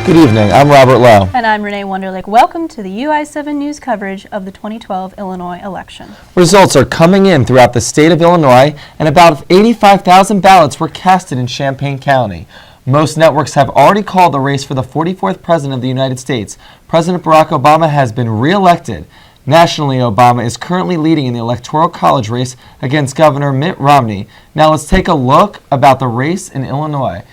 Good evening, I'm Robert Lowe. And I'm Renee Wunderlich. Welcome to the UI7 News coverage of the 2012 Illinois election. Results are coming in throughout the state of Illinois, and about 85,000 ballots were casted in Champaign County. Most networks have already called the race for the 44th President of the United States. President Barack Obama has been re-elected. Nationally, Obama is currently leading in the Electoral College race against Governor Mitt Romney. Now let's take a look about the race in Illinois.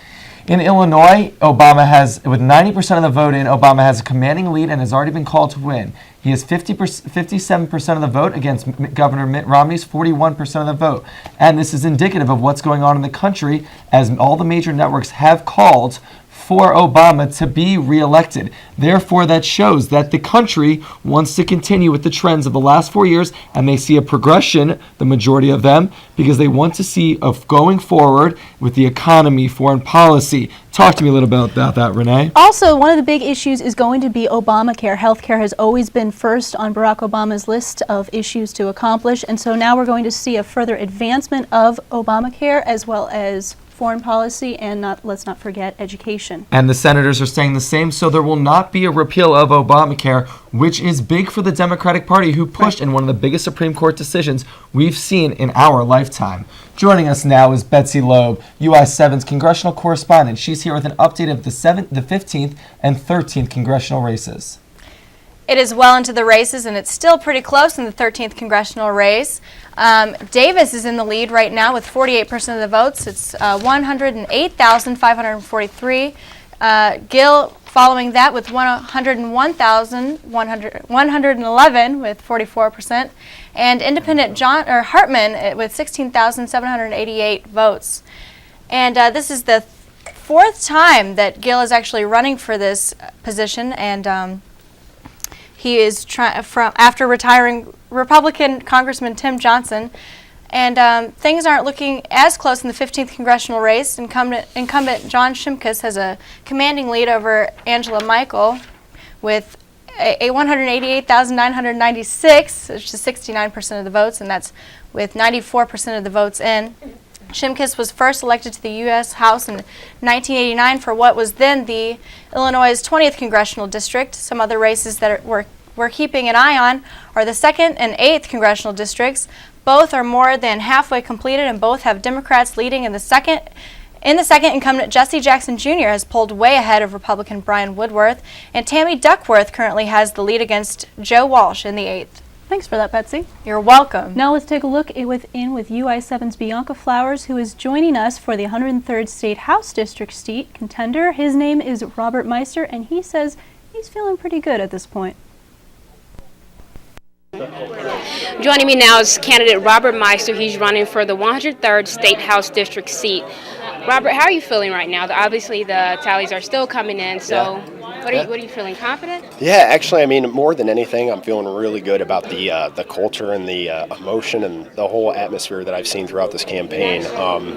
In Illinois, Obama has, with 90% of the vote in, Obama has a commanding lead and has already been called to win. He has 57% of the vote against Governor Mitt Romney's 41% of the vote. And this is indicative of what's going on in the country, as all the major networks have called for Obama to be reelected. Therefore, that shows that the country wants to continue with the trends of the last 4 years, and they see a progression, the majority of them, because they want to see of going forward with the economy, foreign policy. Talk to me a little bit about that, Renee. Also, one of the big issues is going to be Obamacare. Healthcare has always been first on Barack Obama's list of issues to accomplish, and so now we're going to see a further advancement of Obamacare as well as foreign policy and let's not forget education. And the senators are saying the same, so there will not be a repeal of Obamacare, which is big for the Democratic Party, who pushed in one of the biggest Supreme Court decisions we've seen in our lifetime. Joining us now is Betsy Loeb, UI7's congressional correspondent. She's here with an update of the 15th and 13th congressional races. It is well into the races, and it's still pretty close in the 13th congressional race. Davis is in the lead right now with 48% of the votes. It's 108,543. Gill following that with 101,111 with 44%. And independent Hartman with 16,788 votes. And this is the fourth time that Gill is actually running for this position, and he is after retiring Republican Congressman Tim Johnson, and things aren't looking as close in the 15th congressional race. Incumbent John Shimkus has a commanding lead over Angela Michael with a 188,996, which is 69% of the votes, and that's with 94% of the votes in. Shimkus was first elected to the U.S. House in 1989 for what was then the Illinois' 20th congressional district. Some other races that we're keeping an eye on are the 2nd and 8th congressional districts. Both are more than halfway completed, and both have Democrats leading in the second. In the second, incumbent Jesse Jackson Jr. has pulled way ahead of Republican Brian Woodworth, and Tammy Duckworth currently has the lead against Joe Walsh in the 8th. Thanks for that, Betsy. You're welcome. Now let's take a look with UI7's Bianca Flowers, who is joining us for the 103rd State House District seat contender. His name is Robert Meister, and he says he's feeling pretty good at this point. Joining me now is candidate Robert Meister. He's running for the 103rd State House District seat. Robert, how are you feeling right now? Obviously, the tallies are still coming in, so what are you feeling, confident? Yeah, actually, I mean, more than anything, I'm feeling really good about the culture and the emotion and the whole atmosphere that I've seen throughout this campaign.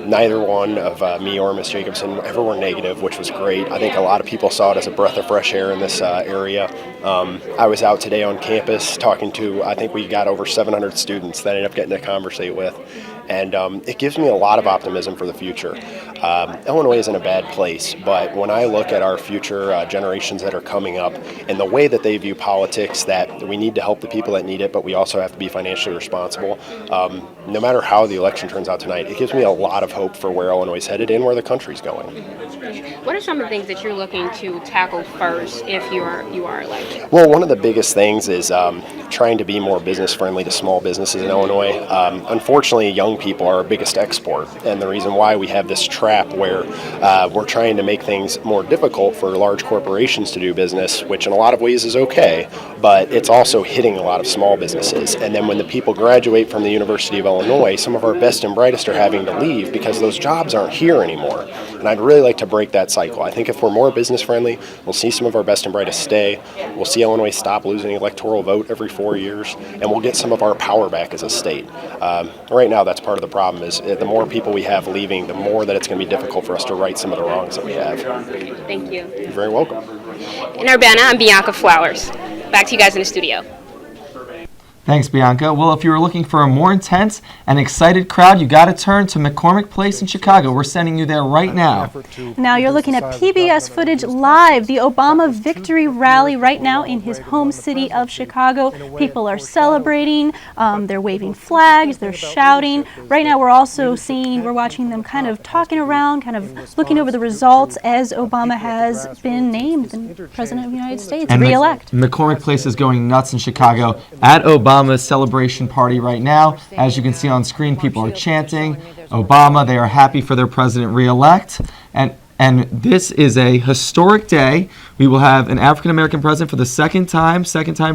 Neither one of me or Ms. Jacobson ever were negative, which was great. I think a lot of people saw it as a breath of fresh air in this area. I was out today on campus talking to, I think we got over 700 students that I ended up getting to conversate with. And it gives me a lot of optimism for the future. Illinois isn't a bad place, but when I look at our future generations that are coming up and the way that they view politics, that we need to help the people that need it, but we also have to be financially responsible, no matter how the election turns out tonight, it gives me a lot of hope for where Illinois is headed and where the country's going. What are some of the things that you're looking to tackle first if you are elected? Well, one of the biggest things is trying to be more business friendly to small businesses in Illinois. Unfortunately, young people are our biggest export, and the reason why we have this trap where we're trying to make things more difficult for large corporations to do business, which in a lot of ways is okay, but it's also hitting a lot of small businesses. And then when the people graduate from the University of Illinois, some of our best and brightest are having to leave because those jobs aren't here anymore. And I'd really like to break that cycle. I think if we're more business friendly, we'll see some of our best and brightest stay. We'll see Illinois stop losing electoral vote every 4 years, and we'll get some of our power back as a state. Right now, that's part of the problem is the more people we have leaving, the more that it's going to be difficult for us to right some of the wrongs that we have. Thank you. You're very welcome. In Urbana, I'm Bianca Flowers. Back to you guys in the studio. Thanks, Bianca. Well, if you were looking for a more intense and excited crowd, you got to turn to McCormick Place in Chicago. We're sending you there right now. Now you're looking at PBS footage live, the Obama victory rally right now in his home city of Chicago. People are celebrating, they're waving flags, they're shouting. Right now we're watching them kind of talking around, kind of looking over the results as Obama has been named the President of the United States, And re-elect. McCormick Place is going nuts in Chicago at Obama's celebration party right now. As you can see on screen, people are chanting Obama. They are happy for their president re-elect. And this is a historic day. We will have an African-American president for the second time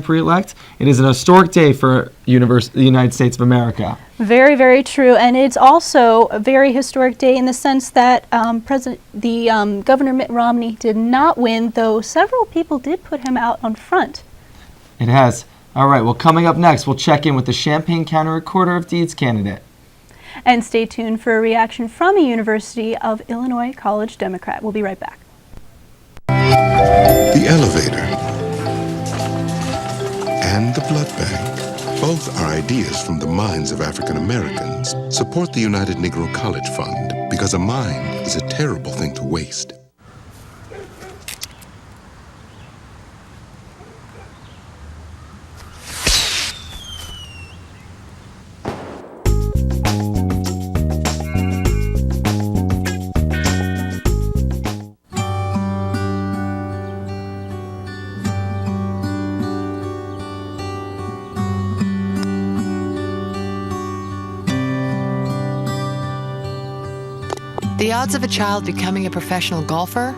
pre-elect. It is an historic day for the United States of America. Very, very true. And it's also a very historic day in the sense that Governor Mitt Romney did not win, though several people did put him out on front. It has. All right, well, coming up next, we'll check in with the Champaign County Recorder of Deeds candidate. And stay tuned for a reaction from a University of Illinois College Democrat. We'll be right back. The elevator and the blood bank, both are ideas from the minds of African Americans. Support the United Negro College Fund, because a mind is a terrible thing to waste. The odds of a child becoming a professional golfer?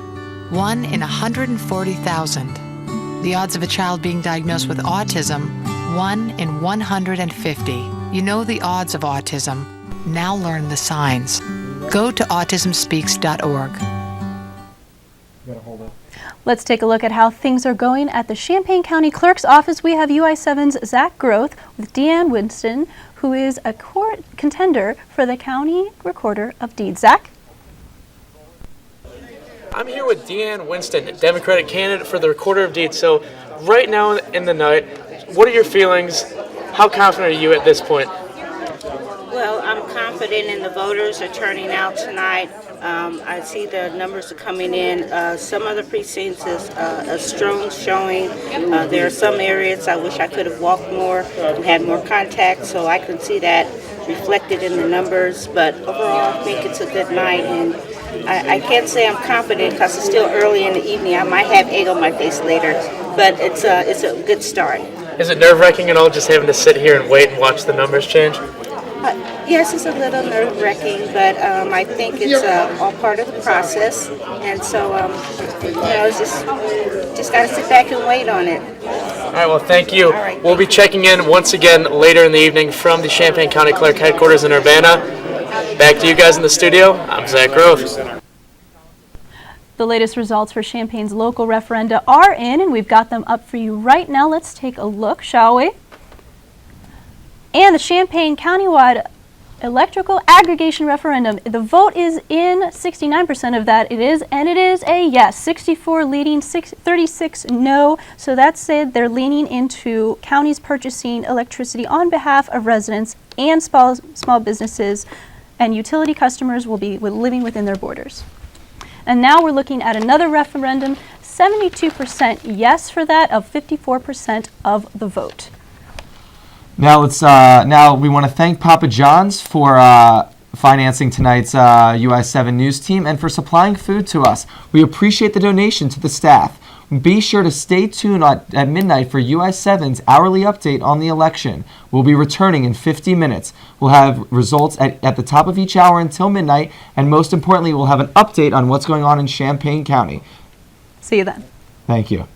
1 in 140,000. The odds of a child being diagnosed with autism? 1 in 150. You know the odds of autism. Now learn the signs. Go to autismspeaks.org. Let's take a look at how things are going at the Champaign County Clerk's Office. We have UI7's Zach Groth with Deanne Winston, who is a contender for the County Recorder of Deeds. Zach? I'm here with Deanne Winston, Democratic candidate for the Recorder of Deeds. So right now in the night, what are your feelings? How confident are you at this point? Well, I'm confident in the voters are turning out tonight. I see the numbers are coming in. Some of the precincts is a strong showing. There are some areas I wish I could have walked more and had more contact, so I can see that reflected in the numbers. But overall, I think it's a good night, and I can't say I'm confident because it's still early in the evening. I might have egg on my face later, but it's a good start. Is it nerve-wracking at all just having to sit here and wait and watch the numbers change? Yes, it's a little nerve-wracking, but I think it's all part of the process, and so just got to sit back and wait on it. All right, well, thank you. Right, we'll be checking in once again later in the evening from the Champaign County Clerk headquarters in Urbana. Back to you guys in the studio. I'm Zach Groth. The latest results for Champaign's local referenda are in, and we've got them up for you right now. Let's take a look, shall we? And the Champaign countywide electrical aggregation referendum. The vote is in, 69% of that it is, and it is a yes. 64 leading, 36 no. So that said, they're leaning into counties purchasing electricity on behalf of residents and small businesses, and utility customers will be living within their borders. And now we're looking at another referendum, 72% yes for that of 54% of the vote. Now we want to thank Papa John's for financing tonight's UI7 news team and for supplying food to us. We appreciate the donation to the staff. Be sure to stay tuned at midnight for UI7's hourly update on the election. We'll be returning in 50 minutes. We'll have results at the top of each hour until midnight, and most importantly, we'll have an update on what's going on in Champaign County. See you then. Thank you.